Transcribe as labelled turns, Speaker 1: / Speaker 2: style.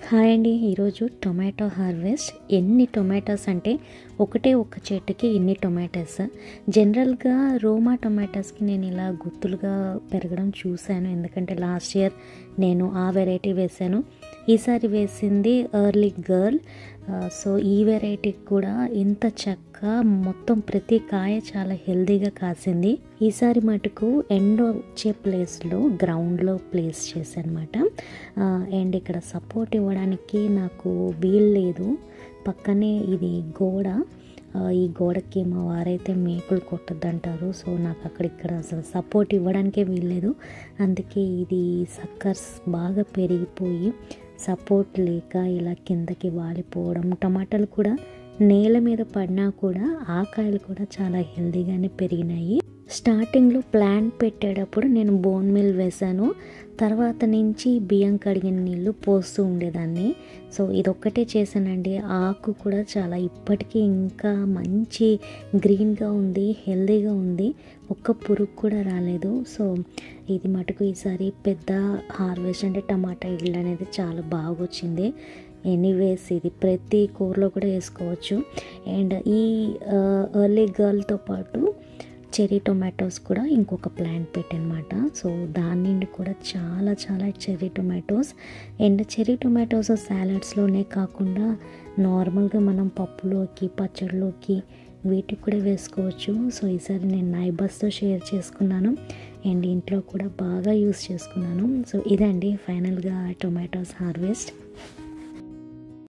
Speaker 1: Hi అండి. ఈరోజు tomato harvest. ఎన్ని టొమాటోస్ అంటే ఒకటే ఒక చెట్టుకి ఇన్ని టొమాటోస్. జనరల్గా రోమా టొమాటోస్కి నేను ఇలా గుత్తులుగా పెరగడం చూశాను, ఎందుకంటే లాస్ట్ ఇయర్ నేను ఆ వెరైటీ వేశాను. ఈసారి వేసింది ఎర్లీ గర్ల్. సో ఈ వెరైటీకి కూడా ఇంత చక్కగా మొత్తం ప్రతి కాయ చాలా హెల్దీగా కాసింది. ఈసారి మటుకు ఎండ్ వచ్చే ప్లేస్లో గ్రౌండ్లో ప్లేస్ చేశానమాట. అండ్ ఇక్కడ సపోర్ట్ ఇవ్వడానికి నాకు వీలు లేదు. పక్కనే ఇది గోడ. ఈ గోడకి మా వారైతే మేకులు కొట్టద్దంటారు. సో నాకు ఇక్కడ అసలు సపోర్ట్ ఇవ్వడానికే వీల్లేదు. అందుకే ఇది సక్కర్స్ బాగా పెరిగిపోయి సపోర్ట్ లేక ఇలా కిందకి వాలిపోవడం. టమాటాలు కూడా నేల మీద పడినా కూడా ఆ కాయలు కూడా చాలా హెల్దీగానే పెరిగినాయి. స్టార్టింగ్లో ప్లాంట్ పెట్టేటప్పుడు నేను బోన్ మిల్ వేశాను. తర్వాత నుంచి బియ్యం కడిగిన నీళ్ళు పోస్తూ ఉండేదాన్ని. సో ఇదొక్కటే చేశానండి. ఆకు కూడా చాలా ఇప్పటికీ ఇంకా మంచి గ్రీన్గా ఉంది, హెల్దీగా ఉంది. ఒక్క పురుగు కూడా రాలేదు. సో ఇది మటుకు ఈసారి పెద్ద హార్వెస్ట్, అంటే టమాటా ఇల్లు అనేది చాలా బాగా వచ్చింది. ఎనీవేస్ ఇది ప్రతి కూరలో కూడా వేసుకోవచ్చు. అండ్ ఈ ఎర్లీ గర్ల్తో పాటు చెర్రీ టొమాటోస్ కూడా ఇంకొక ప్లాంట్ పెట్టనమాట. సో దాని నుండి కూడా చాలా cherry tomatoes. And cherry tomatoes సాలడ్స్లోనే కాకుండా నార్మల్గా మనం పప్పులోకి, పచ్చడిలోకి వీటికి కూడా వేసుకోవచ్చు. సో ఈసారి నేను నైబర్స్తో షేర్ చేసుకున్నాను అండ్ ఇంట్లో కూడా బాగా యూస్ చేసుకున్నాను. సో ఇదండి ఫైనల్గా టొమాటోస్ హార్వెస్ట్.